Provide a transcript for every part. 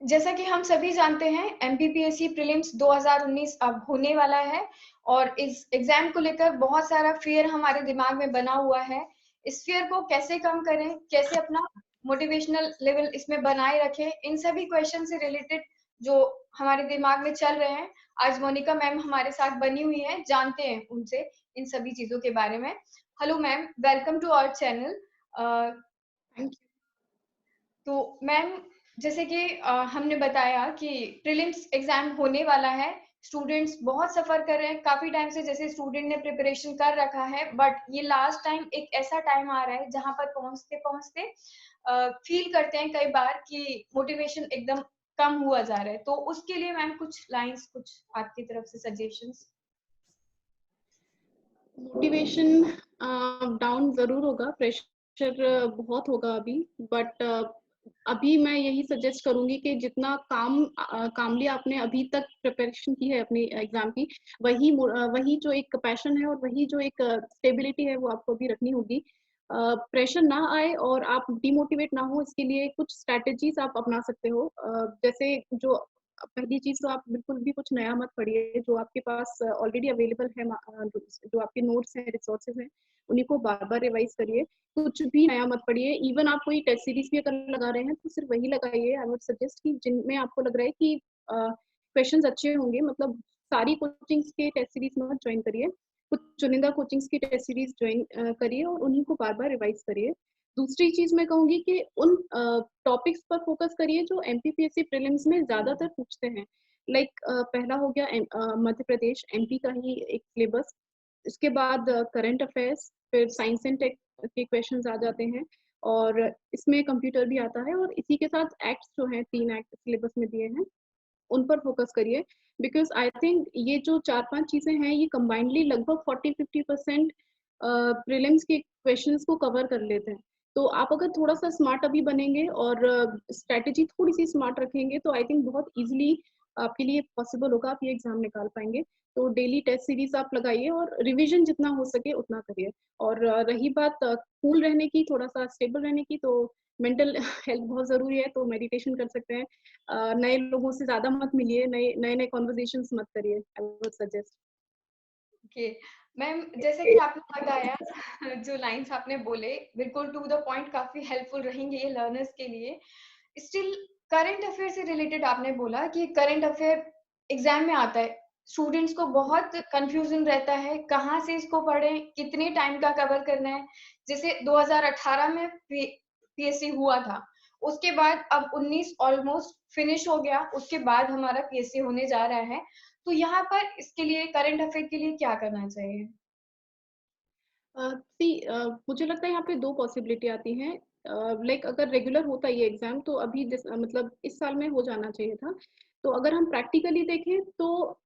जैसा कि हम सभी जानते हैं, एमपीपीएससी प्रीलिम्स 2019 अब होने वाला है और इस एग्जाम को लेकर बहुत सारा फियर हमारे दिमाग में बना हुआ है। इस फियर को कैसे कम करें, कैसे अपना मोटिवेशनल लेवल इसमें बनाए रखें, इन सभी क्वेश्चन से रिलेटेड जो हमारे दिमाग में चल रहे हैं, आज मोनिका मैम हमारे साथ बनी हुई है, जानते हैं उनसे इन सभी चीजों के बारे में। Hello ma'am, welcome to our channel. Thank तो मैम, जैसे कि हमने बताया कि प्रीलिम्स एग्जाम होने वाला है, स्टूडेंट्स बहुत सफर कर रहे हैं काफी टाइम से, जैसे स्टूडेंट ने प्रिपरेशन कर रखा है, बट ये लास्ट टाइम एक ऐसा टाइम आ रहा है जहां पर पहुंचते पहुंचते फील करते हैं कई बार कि मोटिवेशन एकदम कम हुआ जा रहा है। तो उसके लिए मैम कुछ लाइंस, कुछ आपकी तरफ से सजेशंस। मोटिवेशन डाउन जरूर होगा, प्रेशर बहुत होगा अभी, बट अभी मैं यही सजेस्ट करूंगी कि जितना कामली आपने अभी तक प्रिपरेशन की है अपनी एग्जाम की, वही जो एक पैशन है और वही जो एक स्टेबिलिटी है वो आपको अभी रखनी होगी। प्रेशर ना आए और आप डिमोटिवेट ना हो, इसके लिए कुछ स्ट्रैटेजीज आप अपना सकते हो। जैसे जो पहली चीज, तो आप बिल्कुल भी कुछ नया मत पढ़िए, जो आपके पास ऑलरेडी अवेलेबल है, जो आपके नोट्स हैं, रिसोर्सेज हैं, उन्हीं को बार बार रिवाइज करिए। कुछ भी नया मत पढ़िए। इवन आप कोई टेस्ट सीरीज भी अगर लगा रहे हैं तो सिर्फ वही लगाइए। आई वुड सजेस्ट कि जिनमें आपको लग रहा है कि क्वेश्चंस अच्छे होंगे, मतलब सारी कोचिंग्स के टेस्ट सीरीज मत ज्वाइन करिए, कुछ चुनिंदा कोचिंग्स की टेस्ट सीरीज ज्वाइन करिए और उन्हीं को बार बार रिवाइज करिए। दूसरी चीज मैं कहूंगी कि उन टॉपिक्स पर फोकस करिए जो एमपीपीएससी प्रीलिम्स में ज्यादातर पूछते हैं। लाइक पहला हो गया मध्य प्रदेश एमपी का ही एक सिलेबस। इसके बाद करंट अफेयर्स, फिर साइंस एंड टेक के क्वेश्चंस आ जाते हैं, और इसमें कंप्यूटर भी आता है, और इसी के साथ एक्ट्स जो हैं, 3 एक्ट सिलेबस में दिए हैं, उन पर फोकस करिए। बिकॉज आई थिंक ये जो 4-5 चीजें हैं, ये कंबाइंडली लगभग 40-50% प्रीलिम्स के क्वेश्चंस को कवर कर लेते हैं। तो आप अगर थोड़ा सा स्मार्ट अभी बनेंगे और स्ट्रेटेजी थोड़ी सी स्मार्ट रखेंगे, तो आई थिंक बहुत इजीली आपके लिए पॉसिबल होगा, आप ये एग्जाम निकाल पाएंगे। तो डेली टेस्ट सीरीज आप लगाइए और रिवीजन जितना हो सके उतना करिए। और रही बात कूल रहने की, थोड़ा सा स्टेबल रहने की, तो मेंटल हेल्थ बहुत जरूरी है, तो मेडिटेशन कर सकते हैं। नए लोगों से ज्यादा मत मिलिए, नए नए नए कॉन्वर्जेशंस मत करिए, I would suggest. Okay ma'am, जैसे कि आपने बताया जो लाइंस आपने बोले बिल्कुल टू द पॉइंट, काफी हेल्पफुल रहेंगे ये लर्नर्स के लिए। स्टिल करंट अफेयर से रिलेटेड आपने बोला कि करंट अफेयर एग्जाम में आता है, स्टूडेंट्स को बहुत कंफ्यूजन रहता है कहाँ से इसको पढ़ें, कितने टाइम का कवर करना है। जैसे 2018 में पीएससी हुआ था, उसके बाद अब 19 ऑलमोस्ट फिनिश हो गया, उसके बाद हमारा पीएससी होने जा रहा है। तो यहाँ पर इसके लिए, करंट अफेयर के लिए क्या करना चाहिए? सी, मुझे लगता है यहाँ पे दो पॉसिबिलिटी आती हैं। लाइक अगर रेगुलर होता ये एग्जाम, तो अभी मतलब इस साल में हो जाना चाहिए था। तो अगर हम प्रैक्टिकली देखें तो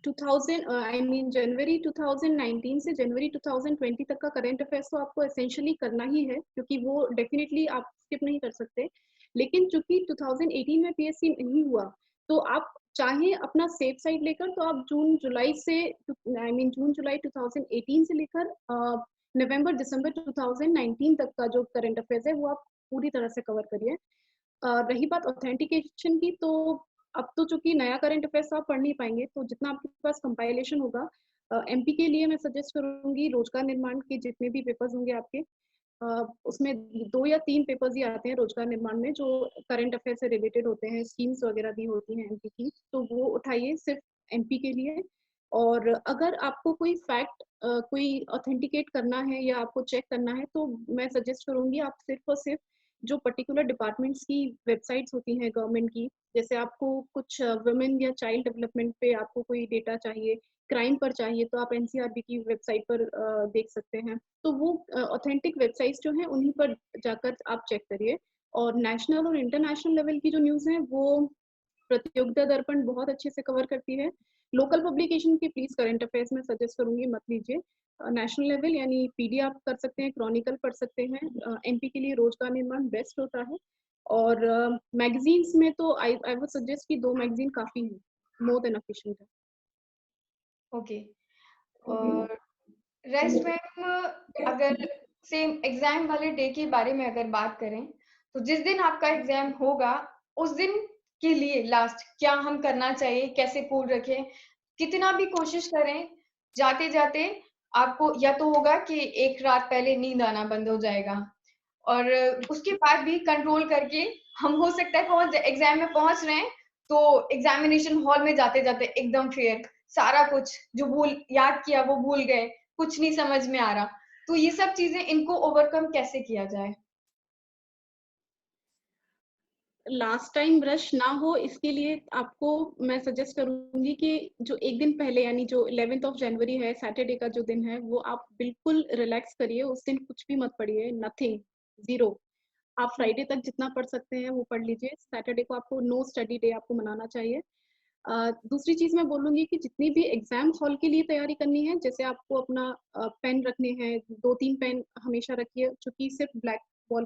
2000 आई मीन जनवरी 2019 से जनवरी 2020 तक का करंट अफेयर्स तो आपको एसेंशियली करना ही है, क्योंकि वो डेफिनेटली आप स्किप नहीं कर सकते। लेकिन चूंकि 2018 में पीएससी नहीं हुआ, तो आप चाहे अपना सेफ साइड लेकर, तो आप जून जुलाई से, आई मीन जून जुलाई 2018 से लेकर नवंबर दिसंबर 2019 तक का जो करंट अफेयर्स है वो आप पूरी तरह से कवर करिए। रही बात ऑथेंटिकेशन की, तो अब तो चूंकि नया करंट अफेयर्स आप पढ़ नहीं पाएंगे, तो जितना आपके पास कंपाइलेशन होगा, एमपी के लिए मैं सजेस्ट करूंगी रोजगार निर्माण के जितने भी पेपर्स होंगे आपके, उसमें 2 या 3 पेपर्स ही आते हैं रोजगार निर्माण में, जो करंट अफेयर से रिलेटेड होते हैं, स्कीम्स वगैरह भी होती हैं एमपी की, तो वो उठाइए सिर्फ एमपी के लिए। और अगर आपको कोई फैक्ट कोई ऑथेंटिकेट करना है या आपको चेक करना है, तो मैं सजेस्ट करूंगी आप सिर्फ और सिर्फ जो पर्टिकुलर डिपार्टमेंट्स की वेबसाइट्स होती हैं गवर्नमेंट की, जैसे आपको कुछ वुमेन या चाइल्ड डेवलपमेंट पे आपको कोई डेटा चाहिए, क्राइम पर चाहिए, तो आप एनसीआरबी की वेबसाइट पर देख सकते हैं। तो वो ऑथेंटिक वेबसाइट्स जो हैं उन्हीं पर जाकर आप चेक करिए। और नेशनल और इंटरनेशनल लेवल की जो न्यूज़ है वो प्रतियोगिता दर्पण बहुत अच्छे से कवर करती है। लोकल पब्लिकेशन की प्लीज करंट अफेयर्स में सजेस्ट करूंगी मत लीजिए। नेशनल लेवल यानी पीडी आप कर सकते हैं, क्रॉनिकल पढ़ सकते हैं। एमपी के लिए रोजगार निर्माण बेस्ट होता है। और मैगजीन्स में तो आई वुड सजेस्ट कि 2 मैगजीन काफी है, मोर देन एफिशिएंट है। ओके। और रेस्ट में अगर सेम एग्जाम वाले डे के बारे में अगर बात करें, तो जिस दिन आपका एग्जाम होगा, उस दिन के लिए लास्ट क्या हम करना चाहिए, कैसे कूल रखें? कितना भी कोशिश करें, जाते-जाते आपको या तो होगा कि एक रात पहले नींद आना बंद हो जाएगा और उसके बाद भी कंट्रोल करके हम हो सकता है पहुँच एग्ज़ाम में पहुँच रहे हैं, तो एग्ज़ामिनेशन हॉल में जाते-जाते एकदम फेयर, सारा कुछ जो भूल याद किया वो भूल गए, कुछ नहीं समझ में आ रहा। तो ये सब चीज़ें इनको ओवरकम कैसे किया जाए? लास्ट टाइम रश ना हो इसके लिए आपको मैं सजेस्ट करूँगी कि जो 1 दिन पहले यानी जो 11th ऑफ जनवरी है, सैटरडे का जो दिन है, वो आप बिल्कुल रिलैक्स करिए, उस दिन कुछ भी मत पढ़िए, नथिंग, ज़ीरो। आप हुँ, फ्राइडे तक जितना पढ़ सकते हैं वो पढ़ लीजिए, सैटरडे को आपको नो स्टडी डे आपको मनाना चाहिए। दूसरी चीज़ मैं बोलूँगी कि जितनी भी एग्ज़ाम हॉल के लिए तैयारी करनी है, जैसे आपको अपना पेन रखने हैं, 2-3 पेन हमेशा रखिए, चूँकि सिर्फ़ ब्लैक बॉल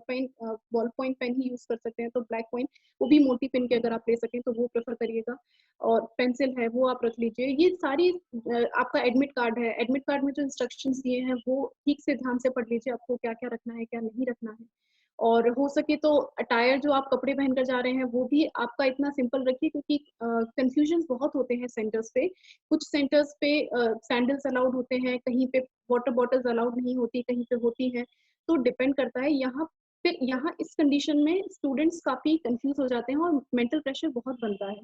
पॉइंट पेन ही यूज़ कर सकते हैं, तो ब्लैक पॉइंट वो भी मोटी पेन की अगर आप ले सकें तो वो प्रेफ़र करिएगा और पेंसिल है वो आप रख लीजिए। ये सारी आपका एडमिट कार्ड है, एडमिट कार्ड में जो इंस्ट्रक्शंस दिए हैं वो ठीक से ध्यान से पढ़ लीजिए, आपको क्या-क्या रखना है, क्या नहीं रखना है। और हो सके तो अटायर जो आप कपड़े पहनकर जा रहे हैं, वो भी आपका इतना सिंपल रखिए क्योंकि कन्फ्यूजन्स बहुत होते हैं सेंटर्स पे। कुछ सेंटर्स पे सैंडल्स अलाउड होते हैं, कहीं पे वाटर बॉटल्स अलाउड नहीं होती, कहीं पे होती हैं। तो डिपेंड करता है यहाँ इस कंडीशन में स्टूडेंट्स काफ़ी कन्फ्यूज़ हो जाते हैं और मेंटल प्रेशर बहुत बनता है।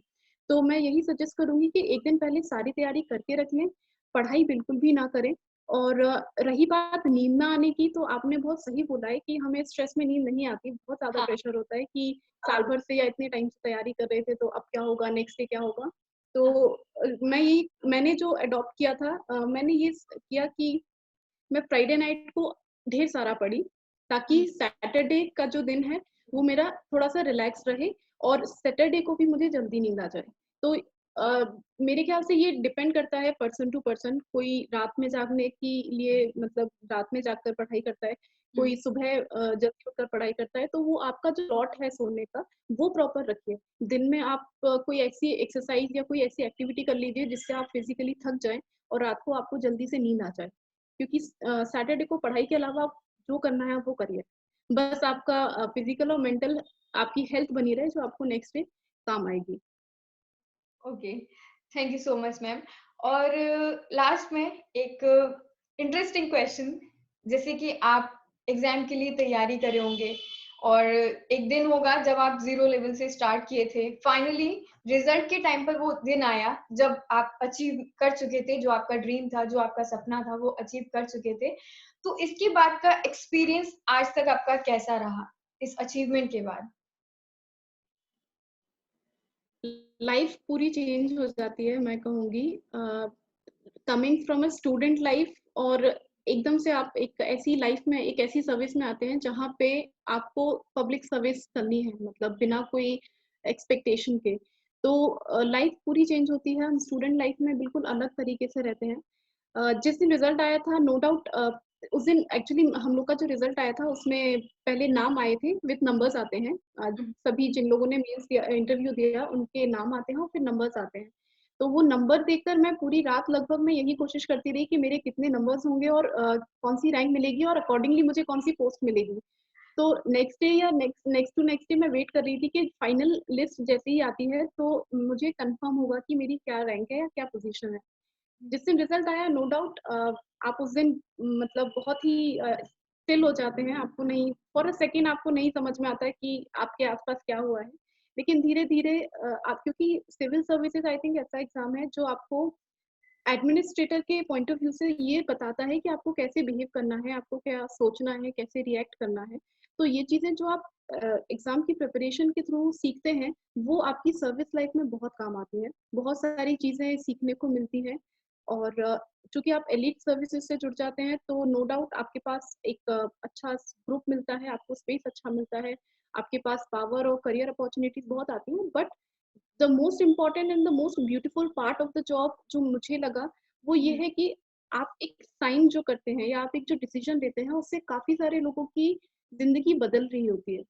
तो मैं यही सजेस्ट करूँगी कि 1 दिन पहले सारी तैयारी करके रख लें, पढ़ाई बिल्कुल भी ना करें और रही बात नींद ना आने की, तो आपने बहुत सही बोला है कि हमें स्ट्रेस में नींद नहीं आती, बहुत ज़्यादा हाँ, प्रेशर होता है कि साल हाँ, भर से या इतने टाइम से तैयारी कर रहे थे, तो अब क्या होगा, नेक्स्ट डे क्या होगा? हाँ, तो मैंने जो अडॉप्ट किया था मैंने ये स किया कि मैं फ्राइडे नाइट को ढेर सारा पढ़ी, ताकि हुँ, सैटरडे का जो दिन है, वो मेरा थोड़ा-सा रिलैक्स रहे और सैटरडे को भी मुझे जल्दी नींद आ जाए। तो मेरे ख्याल से ये डिपेंड करता है पर्सन टू पर्सन, कोई रात में जागने के लिए मतलब रात में जागकर पढ़ाई करता है, हुँ, कोई सुबह जल्दी उठकर पढ़ाई करता है, तो वो आपका जो लॉट है सोने का, वो प्रॉपर रखिए। दिन में आप कोई ऐसी एक्सरसाइज़ या कोई ऐसी एक्टिविटी कर लीजिए, जिससे आप फिज़िकली थक जाएँ और रात को आपको जल्दी से नींद आ जाए। क्योंकि सैटरडे को पढ़ाई के अलावा आप जो करना है वो करिए। बस आपका फिज़िकल और मेंटल आपकी हेल्थ बनी रहे जो आपको नेक्स्ट डे काम आएगी। Okay, thank you so much ma'am. और लास्ट में एक इंटरेस्टिंग क्वेश्चन, जैसे कि आप एग्ज़ाम के लिए तैयारी कर रहे होंगे और एक दिन होगा जब आप ज़ीरो लेवल से स्टार्ट किए थे, फाइनली रिज़ल्ट के टाइम पर वो दिन आया जब आप अचीव कर चुके थे, जो आपका ड्रीम था, जो आपका सपना था, वो अचीव कर चुके थे। तो इसके बाद का एक्सपीरियंस आज तक आपका कैसा रहा, इस अचीवमेंट के बाद? लाइफ पूरी चेंज हो जाती है मैं कहूँगी coming from a student life और एकदम से आप एक ऐसी लाइफ में एक ऐसी सर्विस में आते हैं जहाँ पे आपको पब्लिक सर्विस करनी है मतलब बिना कोई एक्सपेक्टेशन के। तो लाइफ पूरी चेंज होती है, हम स्टूडेंट लाइफ में बिल्कुल अलग तरीके से रहते हैं। जिस दिन रिजल्ट आया था नो डाउट उस दिन एक्चुअली हम लोग का जो रिजल्ट आया था उसमें पहले नाम आए थे विथ नंबर्स आते हैं। हुँ, सभी जिन लोगों ने मेंस दिया इंटरव्यू दिया उनके नाम आते हैं और फिर नंबर्स आते हैं। तो वो नंबर देखकर मैं पूरी रात लगभग मैं यही कोशिश करती रही कि मेरे कितने नंबर्स होंगे और कौन-सी रैंक मिलेगी और अकॉर्डिंगली मुझे कौन-सी पोस्ट मिलेगी। तो नेक्स्ट डे या नेक्स्ट टू नेक्स्ट डे मैं वेट कर रही थी कि फाइनल लिस्ट जैसे ही आती है तो मुझे कन्फर्म होगा कि मेरी क्या रैंक है या क्या पोज़ीशन है। जिस दिन रिजल्ट आया नो डाउट आप उस दिन मतलब बहुत ही स्टिल हो जाते हैं, आपको नहीं फॉर अ सेकंड आपको नहीं समझ में आता है कि आपके आस-पास क्या हुआ है। लेकिन धीरे-धीरे आप क्योंकि सिविल सर्विसेज़ आई थिंक ऐसा एग्ज़ाम है जो आपको एडमिनिस्ट्रेटर के पॉइंट ऑफ व्यू से ये बताता है कि आपको कैसे बिहेव करना है, आपको क्या सोचना है, कैसे रिएक्ट करना है। तो ये चीज़ें जो आप एग्ज़ाम की प्रिपरेशन के थ्रू सीखते हैं, वो आपकी सर्विस लाइफ़ में बहुत काम आती हैं। बहुत सारी चीज़ें सीखने को मिलती हैं और चूँकि आप एलीट सर्विसेज़ से जुड़ जाते हैं, तो नो डाउट आपके पास एक अच्छा ग्रुप मिलता है, आपको स्पेस अच्छा मिलता है, आपके पास पावर और करियर अपॉर्च्युनिटीज़ बहुत आती हैं। But the most important and the most beautiful part of the job जो मुझे लगा, वो ये हुँ, है कि आप एक साइन जो करते हैं या आप एक जो डिसीज़न लेते हैं, उससे काफ़ी सारे लोगों की ज़िंदगी बदल रही होती है।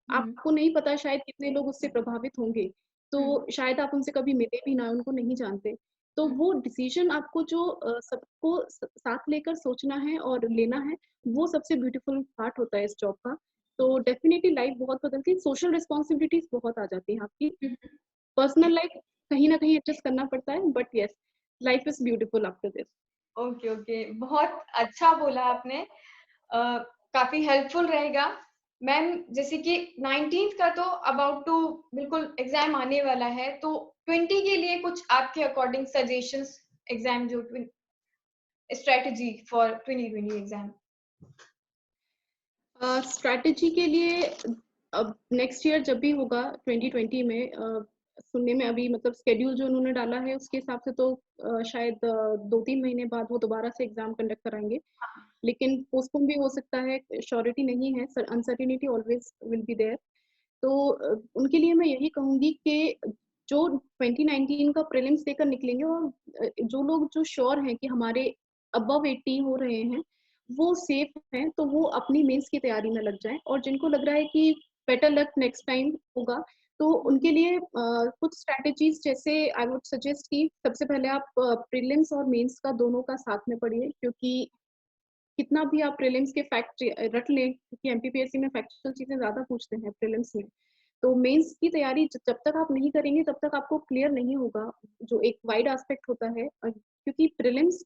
हुँ, आपको नहीं पता शायद कितने लोग उससे प्रभावित होंगे, हुँ, तो शायद आप उनसे कभी मिले भी ना, उनको नहीं जानते। तो हुँ। वो डिसीज़न आपको जो सबको साथ लेकर सोचना है और लेना है, वो सबसे ब्यूटीफुल पार्ट होता है इस जॉब का। तो डेफ़िनिटली लाइफ़ बहुत बदलती है, सोशल रिस्पॉन्सिबिलिटीज़ बहुत आ जाती हैं आपकी। पर्सनल लाइफ कहीं ना कहीं एडजस्ट करना पड़ता है, but yes, life is beautiful after this. Okay okay, बहुत अच्छा बोला आपने। काफी हेल्पफुल रहेगा। मैम जैसे कि 19th का तो अबाउट टू बिल्कुल एग्जाम आने वाला है, तो 20 के लिए कुछ आपके अकॉर्डिंग सजेशंस, एग्जाम जो स्ट्रेटजी फॉर 2020 एग्जाम। स्ट्रैटेजी के लिए अब नेक्स्ट ईयर जब भी होगा 2020 में, सुनने में अभी मतलब स्केड्यूल जो उन्होंने डाला है उसके हिसाब से तो शायद 2-3 महीने बाद वो दोबारा से एग्जाम कंडक्ट कराएंगे, लेकिन पोस्टपोन भी हो सकता है, श्योरिटी नहीं है, uncertainty always will be there. तो उनके लिए मैं यही कहूंगी कि जो 2019 का प्रीलिम्स देकर निकलेंगे, और जो लोग जो श्योर हैं कि हमारे अबव 80 हो रहे हैं, वो सेफ हैं, तो वो अपनी मेंस की तैयारी में लग जाएं। और जिनको लग रहा है कि बेटर लक नेक्स्ट टाइम होगा, तो उनके लिए कुछ स्ट्रैटेजीज, जैसे आई वुड सजेस्ट कि सबसे पहले आप प्रीलिम्स और मेंस का दोनों का साथ में पढ़िए, क्योंकि कितना भी आप प्रीलिम्स के फैक्ट रट लें, क्योंकि एमपीपीएससी में फैक्चुअल चीजें ज्यादा पूछते हैं प्रीलिम्स में, तो मेंस की तैयारी जब तक आप नहीं करेंगे तब तक आपको क्लियर नहीं होगा, जो एक वाइड एस्पेक्ट होता है। क्योंकि प्रीलिम्स,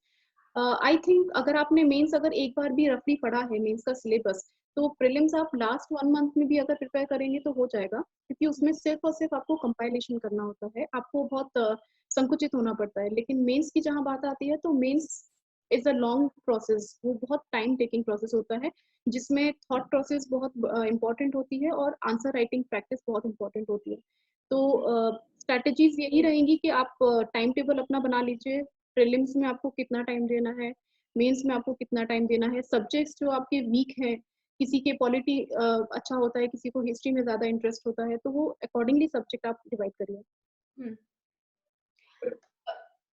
आई थिंक अगर आपने मेंस अगर एक बार भी रफली पढ़ा है मेंस का सिलेबस, तो प्रीलिम्स आप लास्ट 1 मंथ में भी अगर प्रिपेयर करेंगे तो हो जाएगा, क्योंकि उसमें सिर्फ और सिर्फ आपको कंपाइलेशन करना होता है, आपको बहुत संकुचित होना पड़ता है। लेकिन मेंस की जहां बात आती है, तो mains is a long process, वो बहुत टाइम टेकिंग प्रोसेस होता है, जिसमें थॉट प्रोसेस बहुत इंपॉर्टेंट होती है और आंसर राइटिंग प्रैक्टिस बहुत इंपॉर्टेंट होती है। तो स्ट्रैटेजीज यही रहेंगी कि आप टाइम टेबल अपना बना लीजिए, प्रीलिम्स में आपको कितना टाइम देना है, मेंस में आपको कितना टाइम देना है, सब्जेक्ट्स जो आपके वीक हैं, किसी के पॉलिटी अच्छा होता है, किसी को हिस्ट्री में ज्यादा इंटरेस्ट होता है, तो वो अकॉर्डिंगली सब्जेक्ट आप डिवाइड करिए।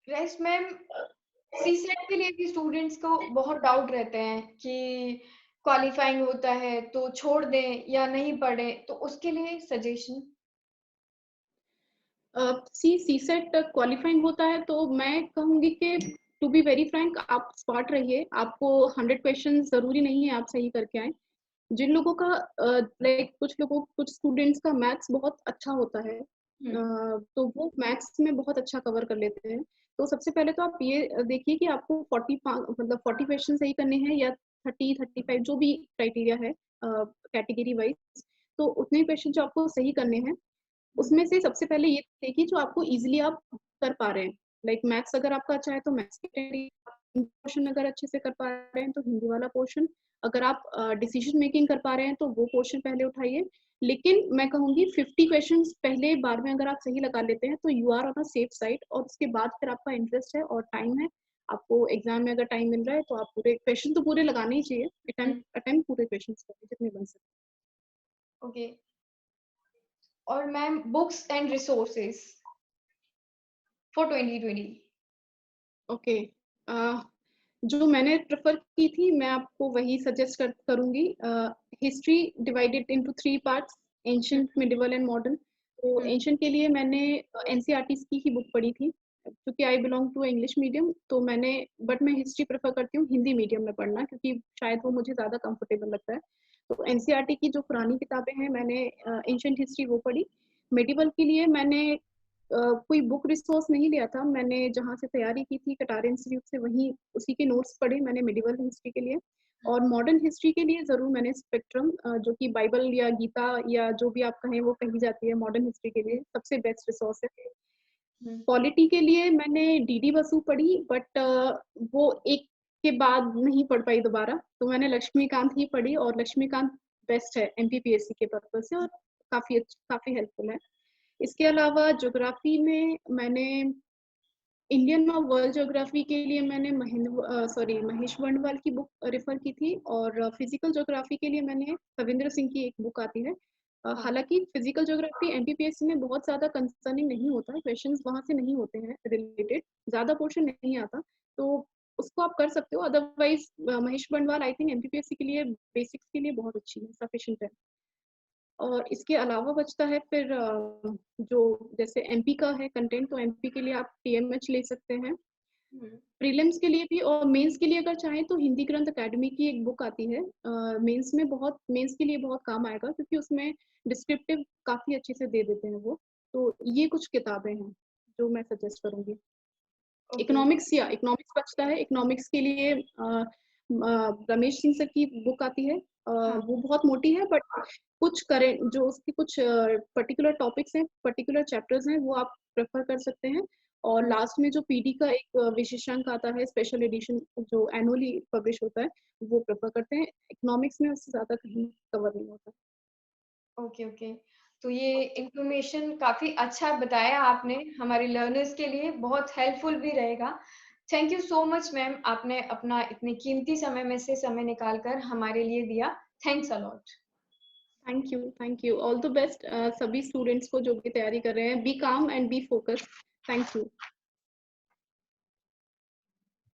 रेस्ट मैम, सीसेट के लिए भी स्टूडेंट्स को बहुत डाउट रहते हैं कि क्वालिफाइंग होता है तो छोड़ दें या नहीं पढ़ें, तो उसके लिए सजेशन। सी सेट क्वालिफाइंग होता है, तो मैं कहूंगी कि टू बी वेरी फ्रैंक, आप स्मार्ट रहिए, आपको 100 क्वेश्चन जरूरी नहीं है आप सही करके आए। जिन लोगों का लाइक कुछ स्टूडेंट्स का मैथ्स बहुत अच्छा होता है, तो वो मैथ्स में बहुत अच्छा कवर कर लेते हैं। तो सबसे पहले तो आप ये देखिए कि आपको 40 क्वेश्चन सही करने हैं या 30-35, जो भी क्राइटेरिया है कैटेगरी वाइज, तो उतने क्वेश्चन जो आपको सही करने हैं, उसमें से सबसे पहले ये देखिए जो आपको इजीली आप कर पा रहे हैं। लाइक मैथ्स अगर आपका अच्छा है तो मैथ्स की पोर्शन अगर अच्छे से कर पा रहे हैं तो हिंदी वाला पोर्शन, अगर आप डिसीजन मेकिंग कर पा रहे हैं तो वो पोर्शन पहले उठाइए। लेकिन मैं कहूंगी 50 क्वेश्चंस पहले बार में अगर आप सही लगा लेते हैं तो you are on a safe side, और उसके बाद फिर आपका इंटरेस्ट है और टाइम है, आपको एग्जाम में अगर टाइम मिल रहा है तो आप पूरे क्वेश्चन तो पूरे लगाने ही चाहिए, अटेम्प्ट पूरे क्वेश्चन जितने बन सकते। ओके। और ma'am books and resources for 2020। Okay, जो मैंने प्रेफर की थी मैं आपको वही सजेस्ट करूंगी। History divided into 3 parts, ancient, medieval and modern. तो एंशियंट के लिए मैंने एनसीईआरटी की ही बुक पढ़ी थी, क्योंकि I belong to English medium, तो मैंने, बट मैं हिस्ट्री प्रेफर करती हूँ हिंदी मीडियम में पढ़ना, क्योंकि शायद वो मुझे ज़्यादा कंफर्टेबल लगता है। तो एनसीईआरटी की जो पुरानी किताबें हैं मैंने एंशियंट हिस्ट्री वो पढ़ी। मेडिवल के लिए मैंने कोई बुक रिसोर्स नहीं लिया था, मैंने जहाँ से तैयारी की थी कटार इंस्टीट्यूट से, वहीं उसी के नोट्स पढ़े मैंने मेडिवल हिस्ट्री के लिए। और मॉडर्न हिस्ट्री के लिए जरूर मैंने स्पेक्ट्रम, जो कि बाइबल या गीता या जो भी आप कहें वो कही जाती है, मॉडर्न हिस्ट्री के लिए सबसे बेस्ट रिसोर्स है। पॉलिटी के लिए मैंने डीडी बसु पढ़ी, बट वो एक के बाद नहीं पढ़ पाई दोबारा, तो मैंने लक्ष्मीकांत ही पढ़ी, और लक्ष्मीकांत बेस्ट है एमपीपीएससी के पर्पज से, और काफी हेल्पफुल है। इसके अलावा ज्योग्राफी में मैंने इंडियन और वर्ल्ड ज्योग्राफी के लिए मैंने महेश वर्णवाल की बुक रेफर की थी, और फिजिकल ज्योग्राफी के लिए मैंने रविंद्र सिंह की एक बुक आती है। हालांकि फिजिकल ज्योग्राफी एमपीपीएससी में बहुत ज्यादा कंसर्निंग नहीं होता है, क्वेश्चंस वहां से नहीं होते हैं रिलेटेड, ज्यादा पोर्शन नहीं आता, तो उसको आप कर सकते हो। Otherwise Mahesh Varnwal I think MPPSC के लिए बेसिक्स के लिए बहुत अच्छी है, सफिशिएंट है। और इसके अलावा बचता है फिर जो जैसे एमपी का है कंटेंट, तो एमपी के लिए आप टीएमएच ले सकते हैं। प्रीलिम्स के लिए भी और मेंस के लिए अगर चाहें तो हिंदी ग्रंथ अकेडमी की एक बुक आती है, मेंस के लिए बहुत काम आएगा, क्योंकि उसमें डिस्क्रिप्टिव काफी अच्छे से दे देते हैं वो। तो ये कुछ किताबें हैं जो मैं सजेस्ट करूँगी। ओके। इकोनॉमिक्स बचता है, इकोनॉमिक्स के लिए रमेश सिंह सर की बुक आती है। हाँ। वो बहुत मोटी है बट कुछ करेंट जो उसके कुछ पर्टिकुलर टॉपिक्स हैं, पर्टिकुलर चैप्टर्स हैं, वो आप प्रेफ़र कर सकते हैं। और लास्ट में जो पीडी का एक विशेषांक आता है, स्पेशल एडिशन जो एनुअली पब्लिश होता है, वो प्रेफ़र करते हैं। इकोनॉमिक्स में उससे ज़्यादा कहीं कवर नहीं होता। Okay, okay. तो ये इन्फॉर्मेशन काफ़ी अच्छा बताया आपने, हमारे लर्नर्स के लिए बहुत हेल्पफुल भी रहेगा। Thank you so much ma'am, आपने अपना इतने कीमती समय में से समय निकाल कर हमारे लिए दिया। Thanks a lot. Thank you. All the best सभी स्टूडेंट्स को जो भी तैयारी कर रहे हैं। बी काम and be focused. Thank you.